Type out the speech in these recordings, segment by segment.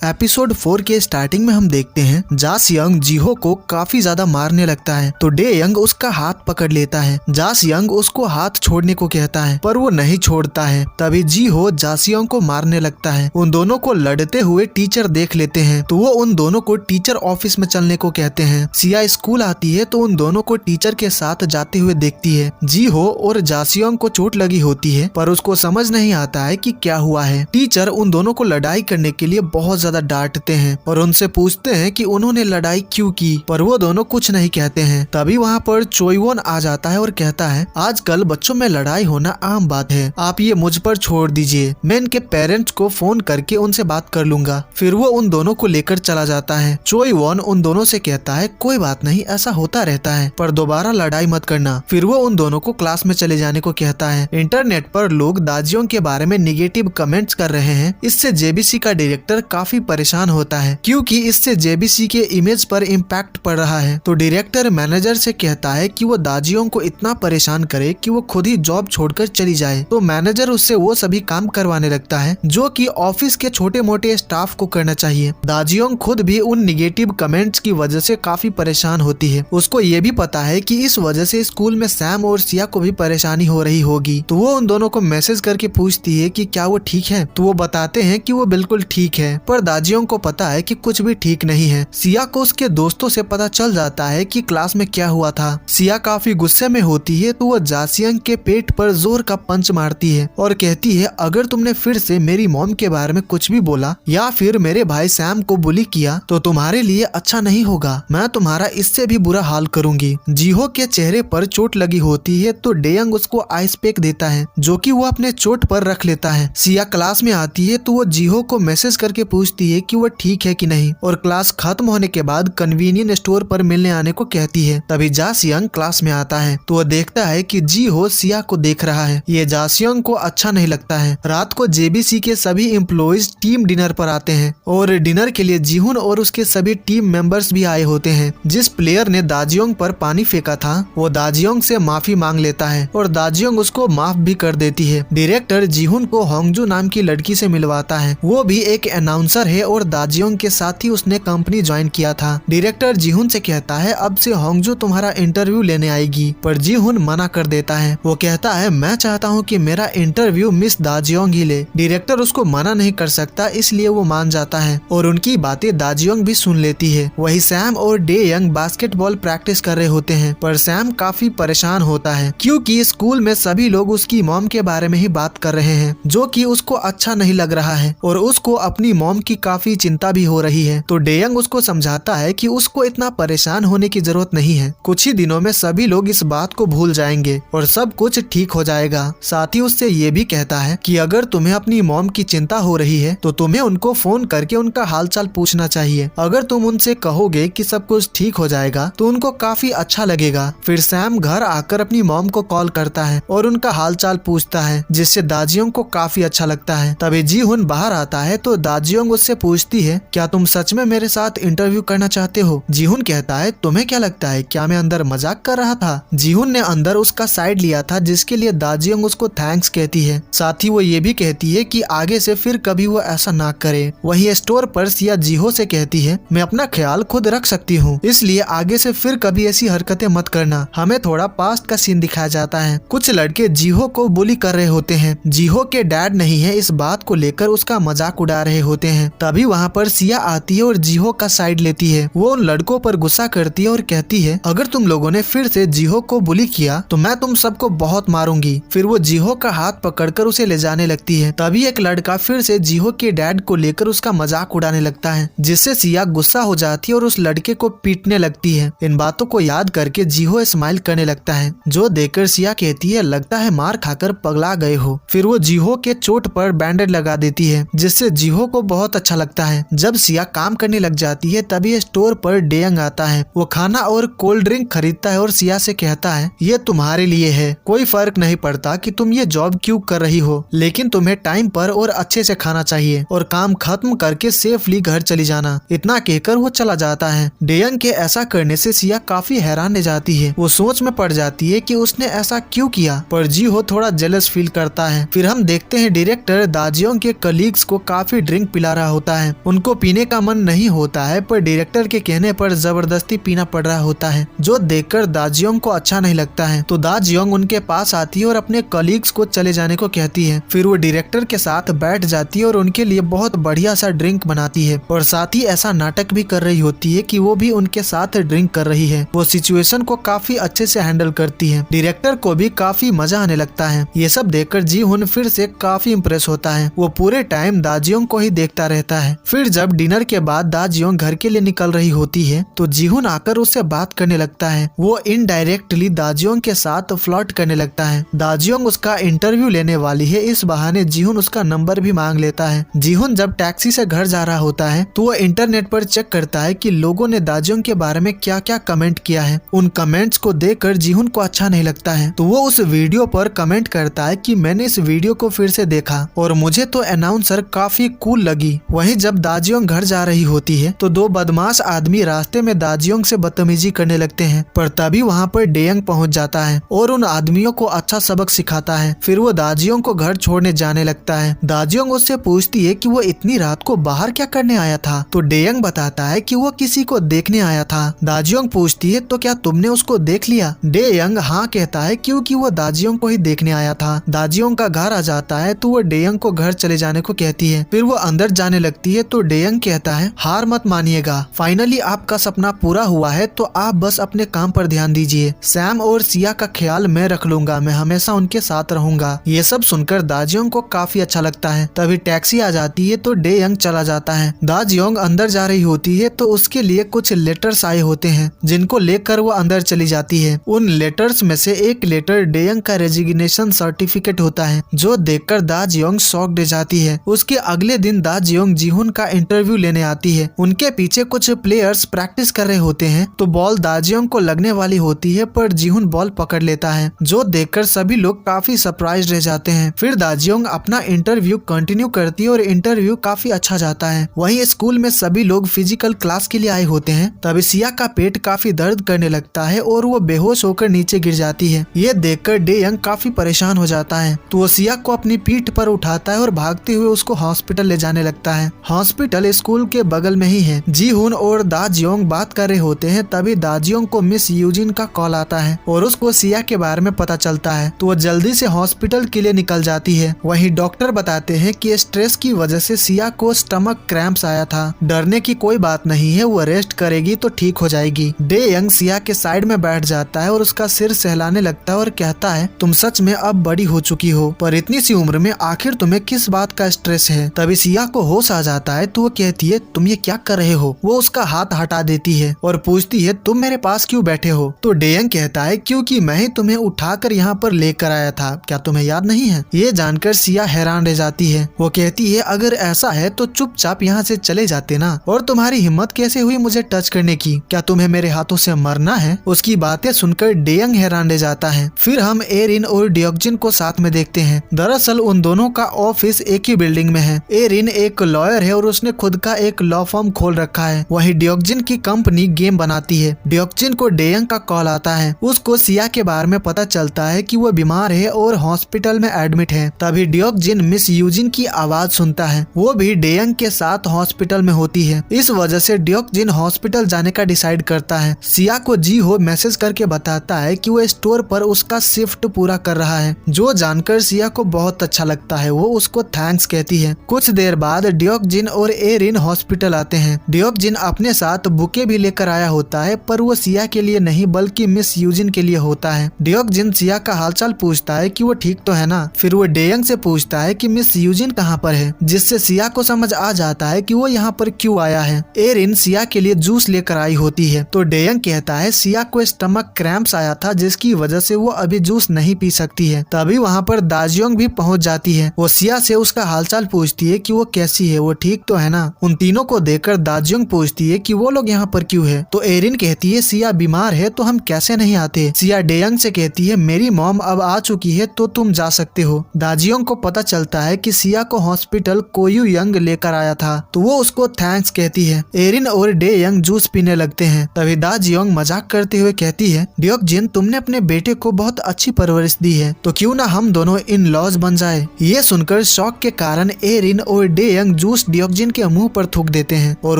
Episode 4 के starting में हम देखते हैं जास यंग जीहो को काफी ज्यादा मारने लगता है तो डे यंग उसका हाथ पकड़ लेता है। जास यंग उसको हाथ छोड़ने को कहता है पर वो नहीं छोड़ता है। तभी जीहो जास यंग को मारने लगता है। उन दोनों को लड़ते हुए टीचर देख लेते हैं तो वो उन दोनों को टीचर ऑफिस में चलने को कहते हैं। सिया स्कूल आती है तो उन दोनों को टीचर के साथ जाते हुए देखती है। जीहो और जास यंग को चोट लगी होती है पर उसको समझ नहीं आता है कि क्या हुआ है। टीचर उन दोनों को लड़ाई करने के लिए बहुत ज्यादा डांटते हैं और उनसे पूछते हैं कि उन्होंने लड़ाई क्यों की, पर वो दोनों कुछ नहीं कहते हैं। तभी वहाँ पर चोइवोन आ जाता है और कहता है आजकल बच्चों में लड़ाई होना आम बात है, आप ये मुझ पर छोड़ दीजिए, मैं इनके पेरेंट्स को फोन करके उनसे बात कर लूंगा। फिर वो उन दोनों को लेकर चला जाता है। चोइवोन उन दोनों से कहता है कोई बात नहीं, ऐसा होता रहता है, पर दोबारा लड़ाई मत करना। फिर वो उन दोनों को क्लास में चले जाने को कहता है। इंटरनेट पर लोग दाजियों के बारे में निगेटिव कमेंट्स कर रहे हैं। इससे जेबीसी का डायरेक्टर काफी परेशान होता है क्योंकि इससे जेबीसी के इमेज पर इम्पैक्ट पड़ रहा है। तो डायरेक्टर मैनेजर से कहता है कि वो दाजियों को इतना परेशान करे कि वो खुद ही जॉब छोड़कर चली जाए। तो मैनेजर उससे वो सभी काम करवाने लगता है जो कि ऑफिस के छोटे मोटे स्टाफ को करना चाहिए। दाजियों खुद भी उन निगेटिव कमेंट्स की वजह से काफी परेशान होती है। उसको ये भी पता है कि इस वजह से स्कूल में सैम और सिया को भी परेशानी हो रही होगी। तो वो उन दोनों को मैसेज करके पूछती है कि क्या वो ठीक है। तो वो बताते हैं कि वो बिल्कुल ठीक है, पर दाजियों को पता है कि कुछ भी ठीक नहीं है। सिया को उसके दोस्तों से पता चल जाता है कि क्लास में क्या हुआ था। सिया काफी गुस्से में होती है तो वो जासियंग के पेट पर जोर का पंच मारती है और कहती है अगर तुमने फिर से मेरी मॉम के बारे में कुछ भी बोला या फिर मेरे भाई सैम को बुली किया तो तुम्हारे लिए अच्छा नहीं होगा, मैं तुम्हारा इससे भी बुरा हाल करूंगी। जीहो के चेहरे पर चोट लगी होती है तो डेयंग उसको आइस पैक देता है जो कि वो अपने चोट पर रख लेता है। सिया क्लास में आती है तो वो जीहो को मैसेज करके पूछती है कि वो ठीक है कि नहीं और क्लास खत्म होने के बाद कन्वीनियंट स्टोर पर मिलने आने को कहती है। तभी जासियंग क्लास में आता है तो वो देखता है कि जीहो सिया को देख रहा है। ये जासियंग को अच्छा नहीं लगता है। रात को जेबीसी के सभी एम्प्लॉइज टीम डिनर पर आते हैं और डिनर के लिए जीहुन और उसके सभी टीम मेंबर्स भी आए होते हैं। जिस प्लेयर ने दाजियोंग पर पानी फेंका था वो दाजियोंग से माफी मांग लेता है और दाजियोंग उसको माफ भी कर देती है। डायरेक्टर जीहुन को होंगजू नाम की लड़की से मिलवाता है। वो भी एक अनाउंसर है और दाजियोंग के साथ ही उसने कंपनी ज्वाइन किया था। डायरेक्टर जीहुन से कहता है अब से होंगजू तुम्हारा इंटरव्यू लेने आएगी, पर जीहुन मना कर देता है। वो कहता है मैं चाहता हूँ कि मेरा इंटरव्यू मिस दाजियोंग ही ले। डायरेक्टर उसको मना नहीं कर सकता इसलिए वो मान जाता है और उनकी बातें दाजियोंग भी सुन लेती है। वही सैम और डे यंग बास्केटबॉल प्रैक्टिस कर रहे होते हैं पर सैम काफी परेशान होता है क्योंकि स्कूल में सभी लोग उसकी मॉम के बारे में ही बात कर रहे हैं जो कि उसको अच्छा नहीं लग रहा है और उसको अपनी मॉम की काफी चिंता भी हो रही है। तो डेयंग उसको समझाता है कि उसको इतना परेशान होने की जरूरत नहीं है, कुछ ही दिनों में सभी लोग इस बात को भूल जाएंगे और सब कुछ ठीक हो जाएगा। साथ ही उससे ये भी कहता है कि अगर तुम्हें अपनी मॉम की चिंता हो रही है तो तुम्हें उनको फोन करके उनका हालचाल पूछना चाहिए। अगर तुम उनसे कहोगे कि सब कुछ ठीक हो जाएगा तो उनको काफी अच्छा लगेगा। फिर सैम घर आकर अपनी मॉम को कॉल करता है और उनका हालचाल पूछता है जिससे दाजियोंग को काफी अच्छा लगता है। तभी जीहुन बाहर आता है तो दाजियोंग उससे पूछती है क्या तुम सच में मेरे साथ इंटरव्यू करना चाहते हो। जीहुन कहता है तुम्हें क्या लगता है क्या मैं अंदर मजाक कर रहा था। जीहुन ने अंदर उसका साइड लिया था जिसके लिए दाजियोंग उसको थैंक्स कहती है। साथ ही वो ये भी कहती है कि आगे से फिर कभी वो ऐसा ना करे। वही स्टोर पर सिया जीहो से कहती है मैं अपना ख्याल खुद रख सकती हूँ इसलिए आगे से फिर कभी ऐसी हरकतें मत करना। हमें थोड़ा पास्ट का सीन दिखाया जाता है। कुछ लड़के जीहो को बुली कर रहे होते हैं। जीहो के डैड नहीं है इस बात को लेकर उसका मजाक उड़ा रहे होते हैं। तभी वहाँ पर सिया आती है और जीहो का साइड लेती है। वो उन लड़कों पर गुस्सा करती है और कहती है अगर तुम लोगों ने फिर से जीहो को बुली किया तो मैं तुम सबको बहुत मारूंगी। फिर वो जीहो का हाथ पकड़कर उसे ले जाने लगती है। तभी एक लड़का फिर से जीहो के डैड को लेकर उसका मजाक उड़ाने लगता है जिससे सिया गुस्सा हो जाती है और उस लड़के को पीटने लगती है। इन बातों को याद करके जीहो स्माइल करने लगता है जो देखकर सिया कहती है लगता है मार खाकर पगला गए हो। फिर वो जीहो के चोट पर बैंडेज लगा देती है जिससे जीहो को बहुत अच्छा लगता है। जब सिया काम करने लग जाती है तभी स्टोर पर डेयंग आता है। वो खाना और कोल्ड ड्रिंक खरीदता है और सिया से कहता है ये तुम्हारे लिए है, कोई फर्क नहीं पड़ता कि तुम ये जॉब क्यों कर रही हो, लेकिन तुम्हें टाइम पर और अच्छे से खाना चाहिए और काम खत्म करके सेफली घर चली जाना। इतना कहकर वो चला जाता है। डेयंग के ऐसा करने से सिया काफी हैरान रह जाती है। वो सोच में पड़ जाती है कि उसने ऐसा क्यों किया, पर जीहो थोड़ा जेलस फील करता है। फिर हम देखते हैं डायरेक्टर दाजियोंग के कलीग्स को काफी ड्रिंक पिला रहा होता है। उनको पीने का मन नहीं होता है पर डायरेक्टर के कहने पर जबरदस्ती पीना पड़ रहा होता है, जो देखकर दाजियोंग को अच्छा नहीं लगता है। तो दाजियोंग उनके पास आती है और अपने कलीग्स को चले जाने को कहती है। फिर वो डायरेक्टर के साथ बैठ जाती है और उनके लिए बहुत बढ़िया सा ड्रिंक बनाती है और साथ ही ऐसा नाटक भी कर रही होती है कि वो भी उनके साथ ड्रिंक कर रही है। वो सिचुएशन को काफी अच्छे से हैंडल करती है। डायरेक्टर को भी काफी मजा आने लगता है। ये सब देखकर जी हुन फिर से काफी इम्प्रेस होता है। वो पूरे टाइम दाजियोंग को ही देखता रहता है। फिर जब डिनर के बाद दाजियोंग घर के लिए निकल रही होती है तो जीहुन आकर उससे बात करने लगता है। वो इनडायरेक्टली दाजियोंग के साथ फ्लर्ट करने लगता है। दाजियोंग उसका इंटरव्यू लेने वाली है, इस बहाने जीहुन उसका नंबर भी मांग लेता है। जीहुन जब टैक्सी से घर जा रहा होता है तो वो इंटरनेट पर चेक करता है कि लोगों ने दाजियोंग के बारे में क्या क्या कमेंट किया है। उन कमेंट्स को देखकर जीहुन को अच्छा नहीं लगता है तो वो उस वीडियो पर कमेंट करता है कि मैंने इस वीडियो को फिर से देखा और मुझे तो अनाउंसर काफी कूल लगी। वहीं जब दाजियोंग घर जा रही होती है तो दो बदमाश आदमी रास्ते में दाजियोंग से बदतमीजी करने लगते हैं, पर तभी वहाँ पर डेयंग पहुँच जाता है और उन आदमियों को अच्छा सबक सिखाता है। फिर वो दाजियोंग को घर छोड़ने जाने लगता है। दाजियोंग उससे पूछती है कि वो इतनी रात को बाहर क्या करने आया था, तो डेयंग बताता है कि वो किसी को देखने आया था। दाजियोंग पूछती है तो क्या तुमने उसको देख लिया? डेयंग हाँ कहता है क्योंकि वो दाजियोंग को ही देखने आया था। दाजियोंग का घर आ जाता है तो वो डेयंग को घर चले जाने को कहती है। फिर वो अंदर जाने लगती है तो डेयंग कहता है हार मत मानिएगा, फाइनली आपका सपना पूरा हुआ है तो आप बस अपने काम पर ध्यान दीजिए। सैम और सिया का ख्याल मैं रख लूंगा, मैं हमेशा उनके साथ रहूंगा। ये सब सुनकर दाजियोंग को काफी अच्छा लगता है। तभी टैक्सी आ जाती है तो डेयंग चला जाता है। दाजियोंग अंदर जा रही होती है तो उसके लिए कुछ लेटर्स आए होते हैं जिनको लेकर वो अंदर चली जाती है। उन लेटर्स में से एक लेटर डेयंग का रेजिग्नेशन सर्टिफिकेट होता है, जो देखकर दाजियोंग शॉक्ड हो जाती है। उसके अगले दिन दाजियोंग जीहुन का इंटरव्यू लेने आती है। उनके पीछे कुछ प्लेयर्स प्रैक्टिस कर रहे होते हैं तो बॉल दाजियोंग को लगने वाली होती है पर जीहुन बॉल पकड़ लेता है, जो देखकर सभी लोग काफी सरप्राइज रह जाते हैं। फिर दाजियोंग अपना इंटरव्यू कंटिन्यू करती है और इंटरव्यू काफी अच्छा जाता है। वहीं स्कूल में सभी लोग फिजिकल क्लास के लिए आए होते हैं। तभी सिया का पेट काफी दर्द करने लगता है और वो बेहोश होकर नीचे गिर जाती है। ये देखकर डेयंग काफी परेशान हो जाता है तो वो सिया को अपनी पीठ पर उठाता है और भागते हुए उसको हॉस्पिटल ले जाने लगता है। हॉस्पिटल स्कूल के बगल में ही है। जीहुन और दाजियोंग बात कर रहे होते हैं तभी दाजियोंग को मिस यूजिन का कॉल आता है और उसको सिया के बारे में पता चलता है तो वो जल्दी से हॉस्पिटल के लिए निकल जाती है। वहीं डॉक्टर बताते हैं कि स्ट्रेस की वजह से सिया को स्टमक क्रैम्प्स आया था। डरने की कोई बात नहीं है, वो रेस्ट करेगी तो ठीक हो जाएगी। डेयंग सिया के साइड में बैठ जाता है और उसका सिर सहलाने लगता है और कहता है तुम सच में अब बड़ी हो चुकी हो, पर इतनी सी उम्र में आखिर तुम्हें किस बात का स्ट्रेस है? तभी सिया को होश आ जाता है तो वो कहती है तुम ये क्या कर रहे हो? वो उसका हाथ हटा देती है और पूछती है तुम मेरे पास क्यों बैठे हो? तो डेयंग कहता है क्योंकि मैं ही तुम्हें उठाकर यहाँ पर लेकर आया था, क्या तुम्हें याद नहीं है? ये जानकर सिया हैरान रह जाती है। वो कहती है अगर ऐसा है तो चुपचाप यहाँ से चले जाते ना, और तुम्हारी हिम्मत कैसे हुई मुझे टच करने की? क्या तुम्हें मेरे हाथों से मरना है? उसकी बातें सुनकर डेयंग हैरान रह जाता है। फिर हम एरिन और डियोक्जिन को साथ में देखते हैं। दरअसल उन दोनों का ऑफिस एक ही बिल्डिंग में है। एरिन एक लॉयर है और उसने खुद का एक लॉ फर्म खोल रखा है। वहीं डियोक्जिन की कंपनी गेम बनाती है। डियोक्जिन को डेयंग का कॉल आता है। उसको सिया के बारे में पता चलता है कि वो बीमार है और हॉस्पिटल में एडमिट है। तभी डियोक्जिन मिस यूजिन की आवाज सुनता है। वो भी डेयंग के साथ हॉस्पिटल में होती है। इस वजह से डियोक्जिन हॉस्पिटल जाने का डिसाइड करता है। सिया को जी हो मैसेज करके बताता है कि वो स्टोर पर उसका शिफ्ट पूरा कर रहा है, जो जानकर सिया को बहुत अच्छा लगता है। वो उसको थैंक्स कहती है। कुछ देर बाद डियोक्जिन और एरिन हॉस्पिटल आते हैं। डियोक्जिन अपने साथ बुके भी लेकर आया होता है, पर वो सिया के लिए नहीं बल्कि मिस यूजिन के लिए होता है। डियोक्जिन सिया का हालचाल पूछता है कि वो ठीक तो है ना। फिर वो डेयंग से पूछता है कि मिस यूजिन कहाँ पर है, जिससे सिया को समझ आ जाता है कि वो यहाँ पर क्यों आया है। एरिन सिया के लिए जूस लेकर आई होती है तो डेयंग कहता है सिया को स्टमक क्रैम्प्स आया था जिसकी वजह से वो अभी जूस नहीं पी सकती है। तभी वहाँ पर दाजियोंग भी पहुँच जाती है। वो सिया से उसका हालचाल पूछती है कि वो कैसी है, वो ठीक तो है ना। उन तीनों को देखकर दाजियोंग पूछती है कि वो लोग यहाँ पर क्यों है, तो एरिन कहती है सिया बीमार है तो हम कैसे नहीं आते। सिया डेयंग से कहती है मेरी मॉम अब आ चुकी है तो तुम जा सकते हो। दाजियोंग को पता चलता है कि सिया को हॉस्पिटल कोयू यंग लेकर आया था तो वो उसको थैंक्स कहती है। एरिन और डेयंग जूस पीने लगते हैं। तभी दाजियोंग मजाक करते हुए कहती है डियोक्जिन तुमने अपने बेटे को बहुत अच्छी परवरिश दी है तो क्यों ना हम दोनों इन लॉज बन जाए। ये सुनकर शौक के कारण एरिन और डेयंग जूस डियोक्जिन के मुंह पर थूक देते हैं और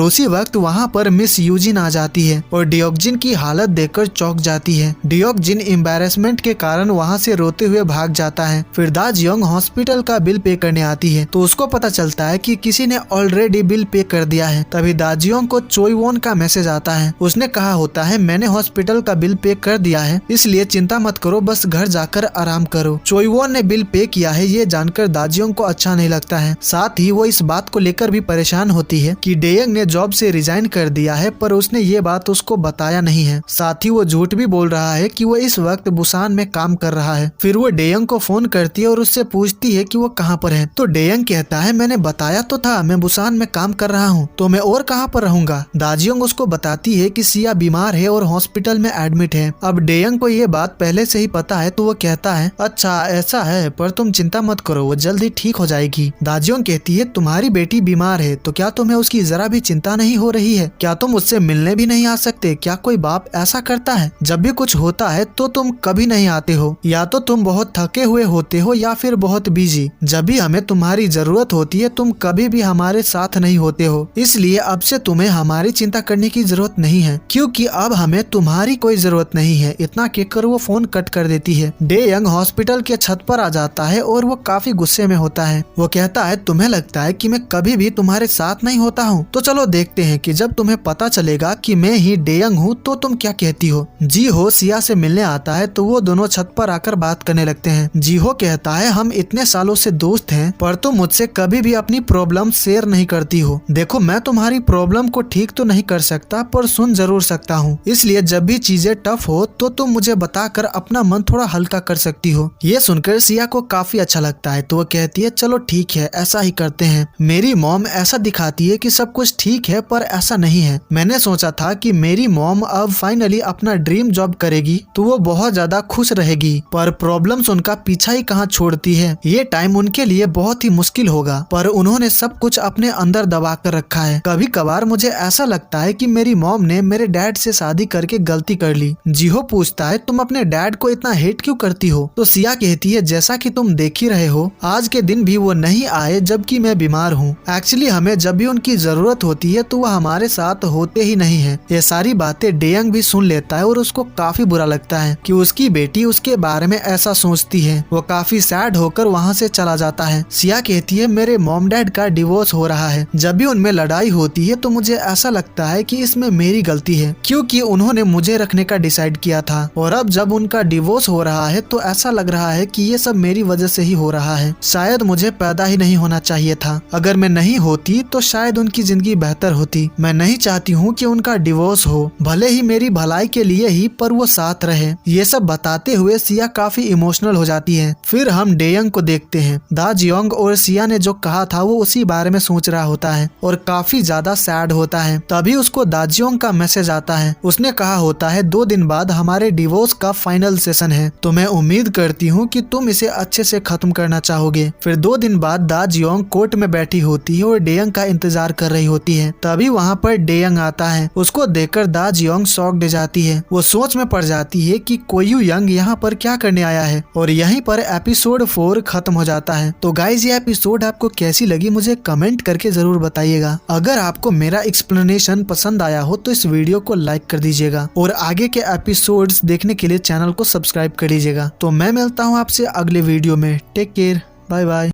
उसी वक्त वहाँ पर मिस यूजिन आ जाती है और डियोक्जिन की हालत देखकर चौंक जाती है। डियोक्जिन एम्बैरेसमेंट के कारण वहाँ से रोते हुए भाग जाता है। फिर दा जियोंग हॉस्पिटल का बिल पे करने आती है तो उसको पता चलता है कि किसी ने ऑलरेडी बिल पे कर दिया है। तभी दा जियोंग को चोई वोन का मैसेज आता है। उसने कहा होता है मैंने हॉस्पिटल का बिल पे कर दिया है, इसलिए चिंता मत करो, बस घर जाकर आराम करो। चोई वोन ने बिल पे किया है ये जानकर दा जियोंग को अच्छा नहीं लगता है। साथ ही वो इस बात को लेकर भी परेशान होती है कि डेयंग ने जॉब से रिजाइन कर दिया है, पर उसने ये बात उसको बताया नहीं है। साथ ही वो झूठ भी बोल रहा है कि वो इस वक्त बुसान में काम कर रहा है। फिर वो डेयंग को फोन करती है और उससे पूछती है कि वो कहाँ पर है। तो डेयंग कहता है मैंने बताया तो था मैं बुसान में काम कर रहा हूँ, तो मैं और कहाँ पर रहूंगा। दाजियोंग उसको बताती है कि सिया बीमार है और हॉस्पिटल में एडमिट है। अब डेयंग को ये बात पहले से ही पता है तो वो कहता है अच्छा ऐसा है, पर तुम चिंता मत करो, वो जल्दी ठीक हो जाएगी। दाजियोंग कहती है तुम्हारी बेटी बीमार है तो क्या तुम्हें उसकी जरा भी चिंता नहीं हो रही है? क्या तुम उससे मिलने भी नहीं आ सकते? क्या कोई बाप ऐसा करता है? जब भी कुछ होता है तो तुम कभी नहीं आते हो, या तो तुम बहुत थके हुए होते हो या फिर बहुत बिजी। जब भी हमें तुम्हारी जरूरत होती है तुम कभी भी हमारे साथ नहीं होते हो, इसलिए अब से तुम्हें हमारी चिंता करने की जरूरत नहीं है, क्योंकि अब हमें तुम्हारी कोई जरूरत नहीं है। इतना कहकर वो फोन कट कर देती है। डेयंग हॉस्पिटल के छत पर आ जाता है और वो काफी गुस्से में होता है। वो कहता है तुम्हें लगता है कि मैं कभी भी तुम्हारे साथ नहीं होता हूँ? तो चलो देखते हैं कि जब तुम्हें पता चलेगा कि मैं ही डेयंग हूँ तो तुम क्या कहती हो। जी हो सिया से मिलने आता है तो वो दोनों छत पर आकर बात करने लगते हैं। जी हो कहता है हम इतने सालों से दोस्त हैं, पर तुम मुझसे कभी भी अपनी प्रॉब्लम शेयर नहीं करती हो। देखो मैं तुम्हारी प्रॉब्लम को ठीक तो नहीं कर सकता, पर सुन जरूर सकता हूँ, इसलिए जब भी चीजें टफ हो तो तुम मुझे बताकर अपना मन थोड़ा हल्का कर सकती हो। ये सुनकर सिया को काफी अच्छा लगता है तो वो कहती है चलो ठीक है ऐसा ही करते हैं। मेरी मॉम ऐसा दिखाती है कि सब कुछ ठीक है, पर ऐसा नहीं है। मैंने सोचा था कि मेरी मॉम अब फाइनली अपना ड्रीम जॉब करेगी तो वो बहुत ज्यादा खुश रहेगी, पर प्रॉब्लम्स उनका पीछा ही कहाँ छोड़ती है। ये टाइम उनके लिए बहुत ही मुश्किल होगा, पर उन्होंने सब कुछ अपने अंदर दबा कर रखा है। कभी कभार मुझे ऐसा लगता है कि मेरी मॉम ने मेरे डैड से शादी करके गलती कर ली। जीहो पूछता है तुम अपने डैड को इतना हेट क्यों करती हो? तो सिया कहती है जैसा कि तुम देख ही रहे हो, आज के दिन भी वो नहीं आए जबकि मैं बीमार हूँ। एक्चुअली हमें जब भी उनकी जरूरत होती है तो वो हमारे साथ होते ही नहीं है। ये सारी बातें डेयंग भी सुन लेता है और उसको काफी बुरा लगता है कि उसकी बेटी उसके बारे में ऐसा सोचती है। वो काफी सैड होकर वहाँ से चला जाता है। सिया कहती है मेरे मॉम डैड का डिवोर्स हो रहा है। जब भी उनमें लड़ाई होती है तो मुझे ऐसा लगता है कि इसमें मेरी गलती है, क्योंकि उन्होंने मुझे रखने का डिसाइड किया था, और अब जब उनका डिवोर्स हो रहा है तो ऐसा लग रहा है कि ये सब मेरी वजह से ही हो रहा है। शायद मुझे पैदा ही नहीं होना चाहिए था। अगर मैं नहीं होती तो शायद उनकी जिंदगी बेहतर होती। मैं नहीं चाहती हूँ कि उनका डिवोर्स हो, भले ही मेरी भलाई के लिए ही, पर वो साथ रहे। ये सब बताते हुए सिया काफी इमोशनल हो जाती है। फिर हम डेयंग को देखते हैं। दा जियोंग और सिया ने जो कहा था वो उसी बारे में सोच रहा होता है और काफी ज्यादा सैड होता है। तभी उसको दा जियोंग का मैसेज आता है। उसने कहा होता है 2 दिन बाद हमारे डिवोर्स का फाइनल सेशन है, तो मैं उम्मीद करती हूँ कि तुम इसे अच्छे से खत्म करना चाहोगे। फिर 2 दिन बाद दा जियोंग कोर्ट में बैठी होती है और डेयंग का इंतजार कर रही होती है। तभी वहाँ पर डेयंग आता है। उसको देखकर दा जियोंग शॉक्ड हो जाती है। वो सोच में पड़ जाती है कि कोयू यंग यहाँ पर क्या करने आया है, और यहीं पर एपिसोड 4 खत्म हो जाता है। तो गाइज ये एपिसोड आपको कैसी लगी मुझे कमेंट करके जरूर बताइएगा। अगर आपको मेरा एक्सप्लेनेशन पसंद आया हो तो इस वीडियो को लाइक कर दीजिएगा और आगे के एपिसोड्स देखने के लिए चैनल को सब्सक्राइब कर लीजिएगा। तो मैं मिलता हूँ आपसे अगले वीडियो में। Take care, bye bye.